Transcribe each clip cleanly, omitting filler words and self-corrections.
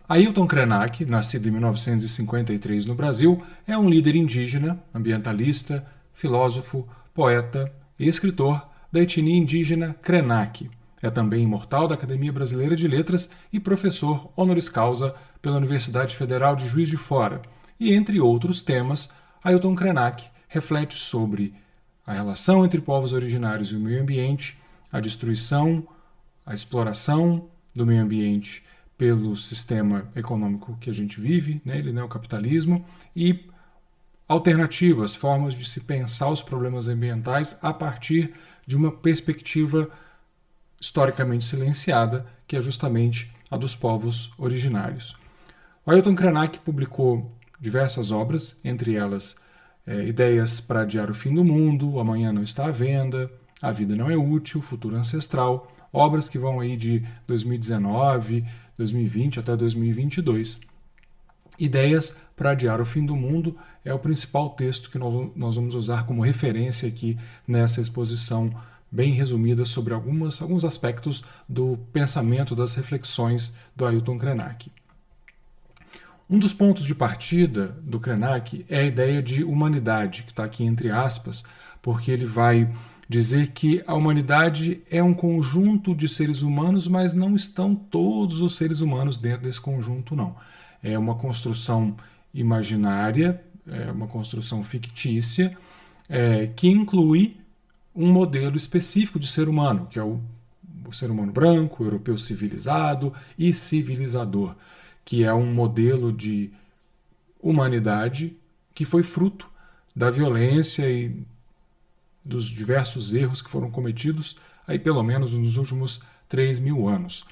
Ailton Krenak, nascido em 1953 no Brasil, é um líder indígena, ambientalista, filósofo, poeta e escritor da etnia indígena Krenak. É também imortal da Academia Brasileira de Letras e professor honoris causa pela Universidade Federal de Juiz de Fora. E, entre outros temas, Ailton Krenak reflete sobre a relação entre povos originários e o meio ambiente, a destruição, a exploração do meio ambiente pelo sistema econômico que a gente vive, nele, o capitalismo, e alternativas, formas de se pensar os problemas ambientais a partir de uma perspectiva historicamente silenciada, que é justamente a dos povos originários. O Ailton Krenak publicou diversas obras, entre elas Ideias para Adiar o Fim do Mundo, O Amanhã Não Está à Venda, A Vida Não é Útil, Futuro Ancestral, obras que vão aí de 2019, 2020 até 2022. Ideias para Adiar o Fim do Mundo é o principal texto que nós vamos usar como referência aqui nessa exposição bem resumida sobre alguns aspectos do pensamento, das reflexões do Ailton Krenak. Um dos pontos de partida do Krenak é a ideia de humanidade, que está aqui entre aspas, porque ele vai dizer que a humanidade é um conjunto de seres humanos, mas não estão todos os seres humanos dentro desse conjunto, não. É uma construção imaginária, é uma construção fictícia, que inclui um modelo específico de ser humano, que é o ser humano branco, europeu civilizado e civilizador, que é um modelo de humanidade que foi fruto da violência e dos diversos erros que foram cometidos aí pelo menos nos últimos 3.000 anos.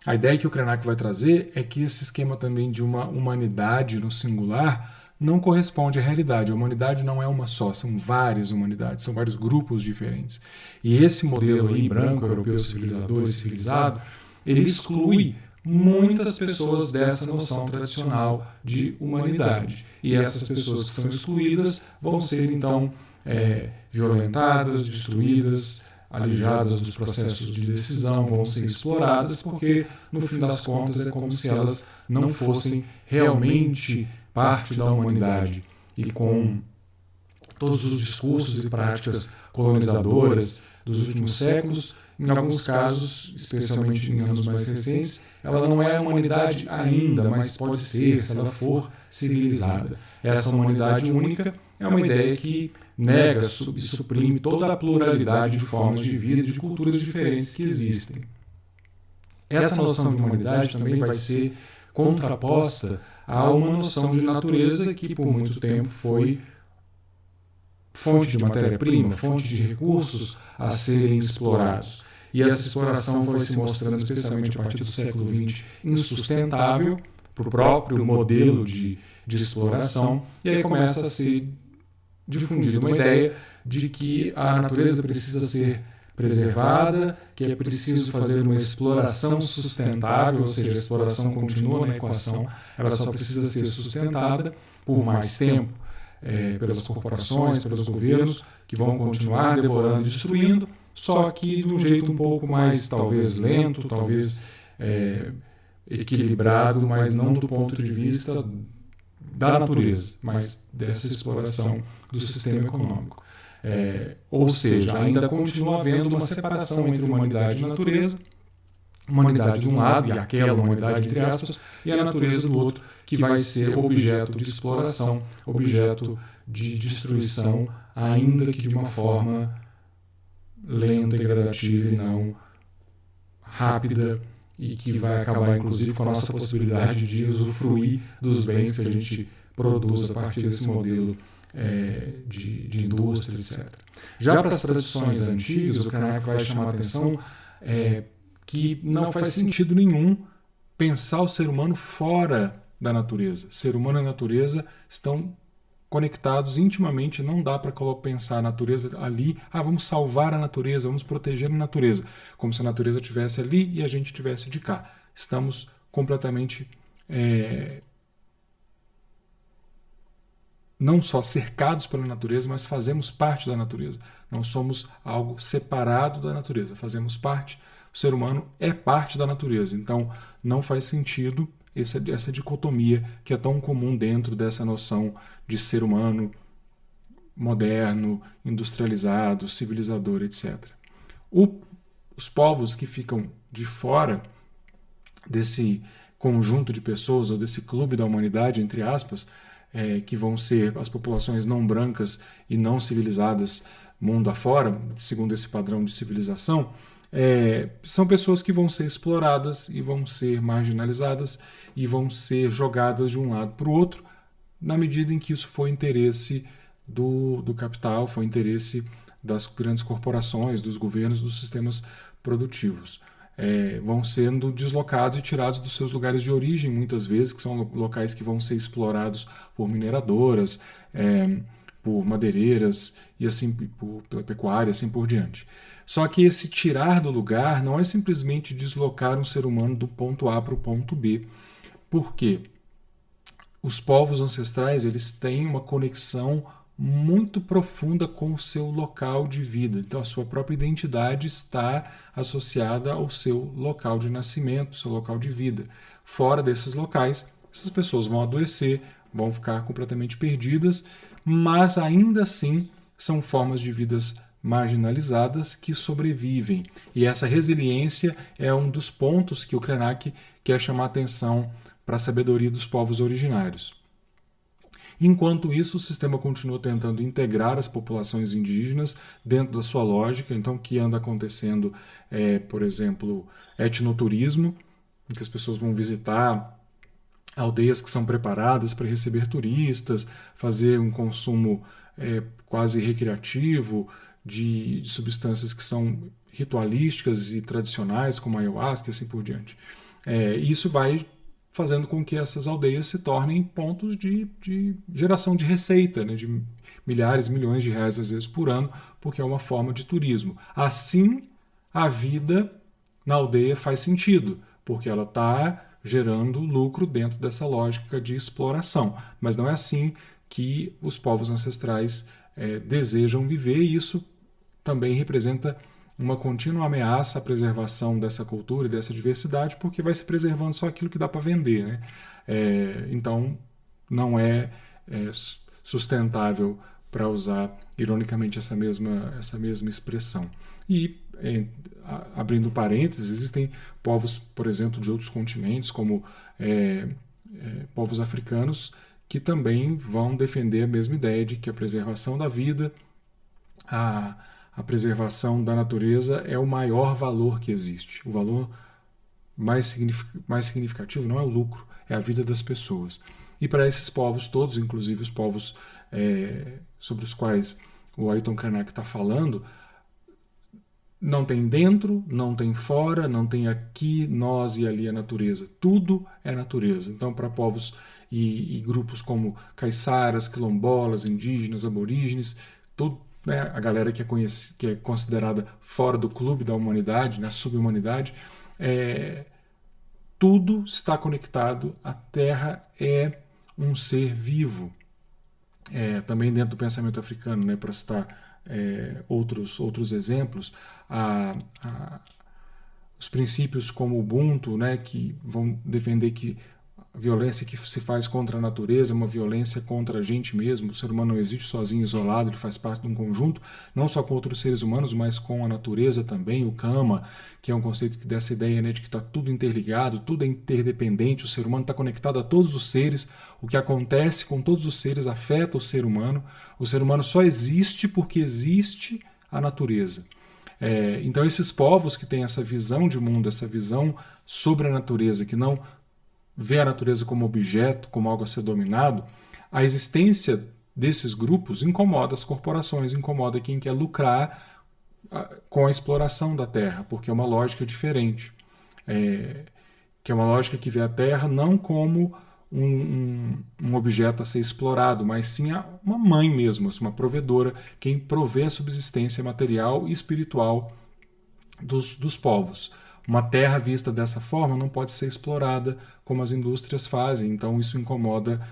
A ideia que o Krenak vai trazer é que esse esquema também de uma humanidade no singular não corresponde à realidade. A humanidade não é uma só, são várias humanidades, são vários grupos diferentes. E esse modelo aí, branco, europeu, civilizador e civilizado, ele exclui muitas pessoas dessa noção tradicional de humanidade. E essas pessoas que são excluídas vão ser, então, violentadas, destruídas, alijadas dos processos de decisão, vão ser exploradas, porque, no fim das contas, é como se elas não fossem realmente parte da humanidade. E com todos os discursos e práticas colonizadoras dos últimos séculos, em alguns casos, especialmente em anos mais recentes, ela não é a humanidade ainda, mas pode ser, se ela for civilizada. Essa humanidade única é uma ideia que nega e suprime toda a pluralidade de formas de vida e de culturas diferentes que existem. Essa noção de humanidade também vai ser contraposta a uma noção de natureza que, por muito tempo, foi fonte de matéria-prima, fonte de recursos a serem explorados. E essa exploração foi se mostrando, especialmente a partir do século XX, insustentável para o próprio modelo de exploração, e aí começa a ser difundida uma ideia de que a natureza precisa ser preservada, que é preciso fazer uma exploração sustentável, ou seja, a exploração continua na equação, ela só precisa ser sustentada por mais tempo pelas corporações, pelos governos, que vão continuar devorando e destruindo, só que de um jeito um pouco mais, talvez, lento, talvez equilibrado, mas não do ponto de vista da natureza, mas dessa exploração do sistema econômico. Ou seja, ainda continua havendo uma separação entre humanidade e natureza, humanidade de um lado, e aquela humanidade, entre aspas, e a natureza do outro, que vai ser objeto de exploração, objeto de destruição, ainda que de uma forma lenta e gradativa e não rápida, e que vai acabar, inclusive, com a nossa possibilidade de usufruir dos bens que a gente produz a partir desse modelo de indústria, etc. Já para as tradições antigas, o Krenak vai chamar a atenção que não faz sentido nenhum pensar o ser humano fora da natureza. Ser humano e natureza estão conectados intimamente, não dá para pensar a natureza ali, vamos salvar a natureza, vamos proteger a natureza, como se a natureza estivesse ali e a gente estivesse de cá. Estamos completamente não só cercados pela natureza, mas fazemos parte da natureza. Não somos algo separado da natureza, fazemos parte, o ser humano é parte da natureza, então não faz sentido essa dicotomia que é tão comum dentro dessa noção de ser humano moderno, industrializado, civilizador, etc. Os povos que ficam de fora desse conjunto de pessoas, ou desse clube da humanidade, entre aspas, que vão ser as populações não brancas e não civilizadas mundo afora, segundo esse padrão de civilização, são pessoas que vão ser exploradas e vão ser marginalizadas e vão ser jogadas de um lado para o outro, na medida em que isso for interesse do capital, foi interesse das grandes corporações, dos governos, dos sistemas produtivos. Vão sendo deslocados e tirados dos seus lugares de origem, muitas vezes, que são locais que vão ser explorados por mineradoras, por madeireiras, e assim pela pecuária, assim por diante. Só que esse tirar do lugar não é simplesmente deslocar um ser humano do ponto A para o ponto B. Por quê? Os povos ancestrais, eles têm uma conexão muito profunda com o seu local de vida. Então, a sua própria identidade está associada ao seu local de nascimento, seu local de vida. Fora desses locais, essas pessoas vão adoecer, vão ficar completamente perdidas, mas ainda assim são formas de vidas marginalizadas que sobrevivem. E essa resiliência é um dos pontos que o Krenak quer chamar a atenção para a sabedoria dos povos originários. Enquanto isso, o sistema continua tentando integrar as populações indígenas dentro da sua lógica. Então, o que anda acontecendo por exemplo, etnoturismo, em que as pessoas vão visitar aldeias que são preparadas para receber turistas, fazer um consumo quase recreativo de substâncias que são ritualísticas e tradicionais, como a ayahuasca e assim por diante. Isso vai fazendo com que essas aldeias se tornem pontos de geração de receita, né, de milhares, milhões de reais, às vezes, por ano, porque é uma forma de turismo. Assim, a vida na aldeia faz sentido, porque ela está gerando lucro dentro dessa lógica de exploração. Mas não é assim que os povos ancestrais desejam viver, e isso também representa uma contínua ameaça à preservação dessa cultura e dessa diversidade, porque vai se preservando só aquilo que dá para vender, né? Então, não é sustentável, para usar, ironicamente, essa mesma expressão. E, abrindo parênteses, existem povos, por exemplo, de outros continentes, como povos africanos, que também vão defender a mesma ideia de que a preservação da vida, a preservação da natureza é o maior valor que existe. O valor mais significativo não é o lucro, é a vida das pessoas. E para esses povos todos, inclusive os povos sobre os quais o Ailton Krenak está falando, não tem dentro, não tem fora, não tem aqui, nós e ali a natureza. Tudo é natureza. Então, para povos e grupos como caiçaras, quilombolas, indígenas, aborígenes, tudo, né, a galera que é considerada fora do clube da humanidade, né, subhumanidade, tudo está conectado. A Terra é um ser vivo. Também dentro do pensamento africano, né, para citar outros exemplos, os princípios como o Ubuntu, né, que vão defender que a violência que se faz contra a natureza é uma violência contra a gente mesmo. O ser humano não existe sozinho, isolado, ele faz parte de um conjunto, não só com outros seres humanos, mas com a natureza também. O Kama, que é um conceito que dá essa ideia, né, de que está tudo interligado, tudo é interdependente, o ser humano está conectado a todos os seres, o que acontece com todos os seres afeta o ser humano só existe porque existe a natureza. Então esses povos que têm essa visão de mundo, essa visão sobre a natureza, que não vê a natureza como objeto, como algo a ser dominado, a existência desses grupos incomoda as corporações, incomoda quem quer lucrar com a exploração da terra, porque é uma lógica diferente, que é uma lógica que vê a terra não como um objeto a ser explorado, mas sim uma mãe mesmo, uma provedora, quem provê a subsistência material e espiritual dos povos. Uma terra vista dessa forma não pode ser explorada como as indústrias fazem, então isso incomoda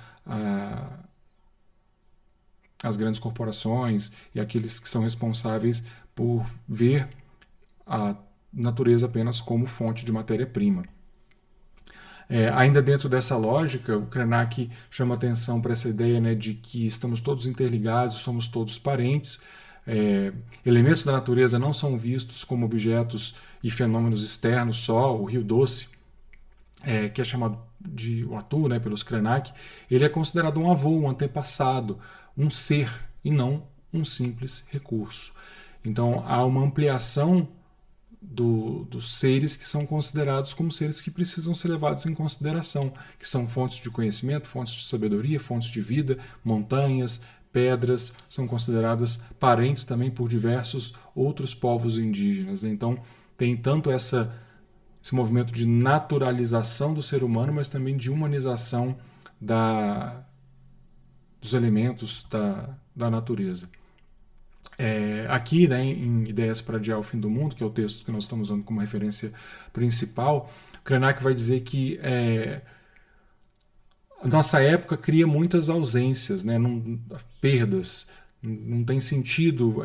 as grandes corporações e aqueles que são responsáveis por ver a natureza apenas como fonte de matéria-prima. Ainda dentro dessa lógica, o Krenak chama atenção para essa ideia, né, de que estamos todos interligados, somos todos parentes. Elementos da natureza não são vistos como objetos e fenômenos externos só. O Rio Doce, que é chamado de Uatu, né, pelos Krenak, ele é considerado um avô, um antepassado, um ser e não um simples recurso. Então há uma ampliação dos seres que são considerados como seres que precisam ser levados em consideração, que são fontes de conhecimento, fontes de sabedoria, fontes de vida, montanhas, pedras, são consideradas parentes também por diversos outros povos indígenas. Então tem tanto esse movimento de naturalização do ser humano, mas também de humanização dos elementos da natureza. Aqui, né, em Ideias para Adiar o Fim do Mundo, que é o texto que nós estamos usando como referência principal, Krenak vai dizer que a nossa época cria muitas ausências, né, perdas. Não tem sentido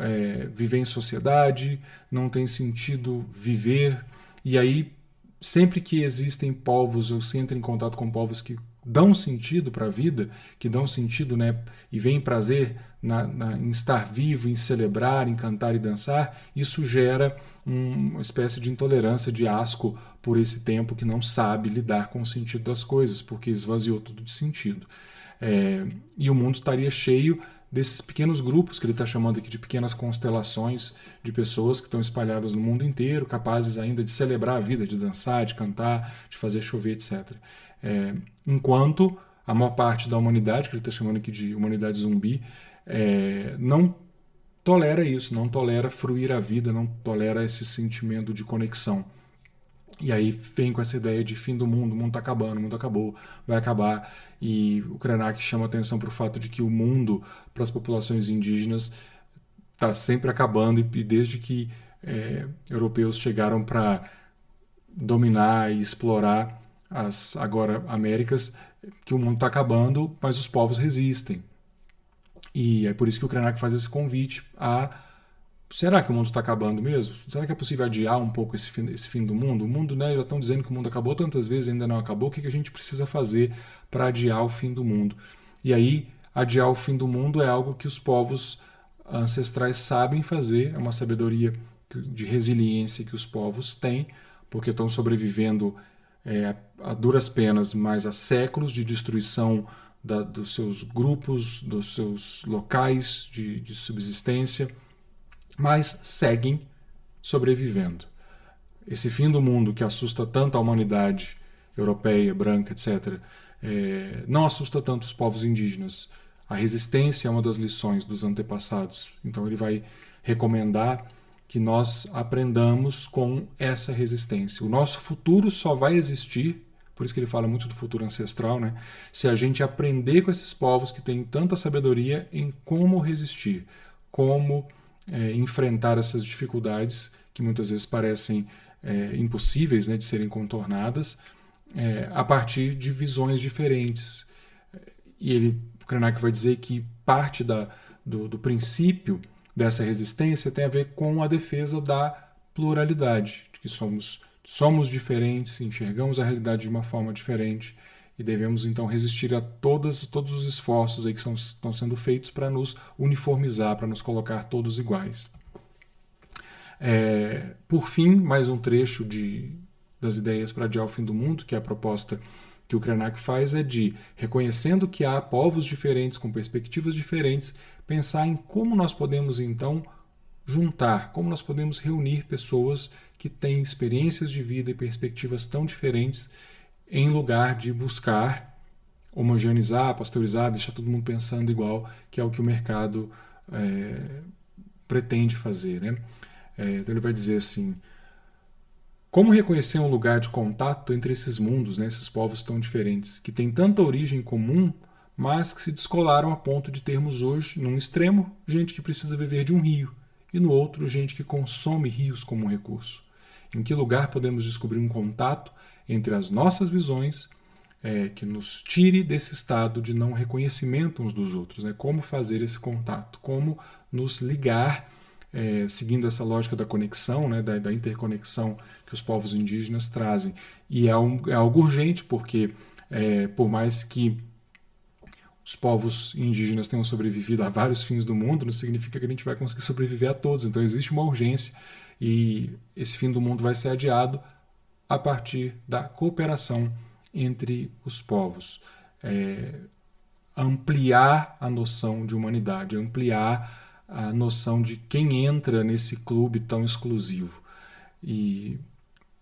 viver em sociedade, não tem sentido viver. E aí, sempre que existem povos, eu entro em contato com povos que dão sentido para a vida, que dão sentido, né, e veem prazer em estar vivo, em celebrar, em cantar e dançar, isso gera uma espécie de intolerância, de asco por esse tempo que não sabe lidar com o sentido das coisas, porque esvaziou tudo de sentido. E o mundo estaria cheio desses pequenos grupos que ele está chamando aqui de pequenas constelações de pessoas que estão espalhadas no mundo inteiro, capazes ainda de celebrar a vida, de dançar, de cantar, de fazer chover, etc. Enquanto a maior parte da humanidade, que ele está chamando aqui de humanidade zumbi, não tolera isso, não tolera fruir a vida, não tolera esse sentimento de conexão. E aí vem com essa ideia de fim do mundo, o mundo está acabando, o mundo acabou, vai acabar. E o Krenak chama atenção para o fato de que o mundo, para as populações indígenas, está sempre acabando, e desde que europeus chegaram para dominar e explorar as agora Américas, que o mundo está acabando, mas os povos resistem. E é por isso que o Krenak faz esse convite a: será que o mundo está acabando mesmo? Será que é possível adiar um pouco esse fim do mundo? O mundo, né, já estão dizendo que o mundo acabou tantas vezes e ainda não acabou. O que a gente precisa fazer para adiar o fim do mundo? E aí, adiar o fim do mundo é algo que os povos ancestrais sabem fazer, é uma sabedoria de resiliência que os povos têm, porque estão sobrevivendo a duras penas, mas há séculos de destruição dos seus grupos, dos seus locais de subsistência, mas seguem sobrevivendo. Esse fim do mundo que assusta tanto a humanidade europeia, branca, etc., não assusta tanto os povos indígenas. A resistência é uma das lições dos antepassados. Então ele vai recomendar que nós aprendamos com essa resistência. O nosso futuro só vai existir, por isso que ele fala muito do futuro ancestral, né, se a gente aprender com esses povos que têm tanta sabedoria em como resistir, como enfrentar essas dificuldades que muitas vezes parecem impossíveis, né, de serem contornadas, a partir de visões diferentes. E o Krenak vai dizer que parte do princípio dessa resistência tem a ver com a defesa da pluralidade, de que somos diferentes, enxergamos a realidade de uma forma diferente e devemos então resistir a todos os esforços aí que estão sendo feitos para nos uniformizar, para nos colocar todos iguais. Por fim, mais um trecho das ideias para adiar o fim do mundo, que é a proposta que o Krenak faz, é de, reconhecendo que há povos diferentes, com perspectivas diferentes, pensar em como nós podemos então juntar, como nós podemos reunir pessoas que têm experiências de vida e perspectivas tão diferentes, em lugar de buscar homogeneizar, pasteurizar, deixar todo mundo pensando igual, que é o que o mercado pretende fazer, né? Então ele vai dizer assim: como reconhecer um lugar de contato entre esses mundos, né, esses povos tão diferentes, que têm tanta origem comum, mas que se descolaram a ponto de termos hoje, num extremo, gente que precisa viver de um rio, e no outro, gente que consome rios como um recurso? Em que lugar podemos descobrir um contato entre as nossas visões que nos tire desse estado de não reconhecimento uns dos outros? Né? Como fazer esse contato? Como nos ligar seguindo essa lógica da conexão, né, da interconexão que os povos indígenas trazem. E é algo urgente, porque por mais que os povos indígenas tenham sobrevivido a vários fins do mundo, não significa que a gente vai conseguir sobreviver a todos. Então existe uma urgência e esse fim do mundo vai ser adiado a partir da cooperação entre os povos. Ampliar a noção de humanidade, ampliar a noção de quem entra nesse clube tão exclusivo. E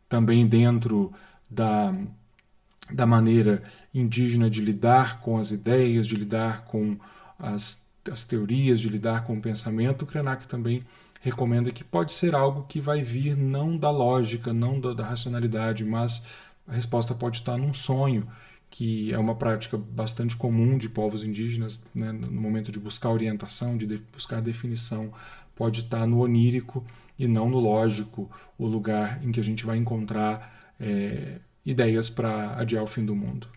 também dentro da maneira indígena de lidar com as ideias, de lidar com as teorias, de lidar com o pensamento, o Krenak também recomenda que pode ser algo que vai vir não da lógica, não da racionalidade, mas a resposta pode estar num sonho, que é uma prática bastante comum de povos indígenas, né, no momento de buscar orientação, de buscar definição, pode estar no onírico e não no lógico, o lugar em que a gente vai encontrar ideias para adiar o fim do mundo.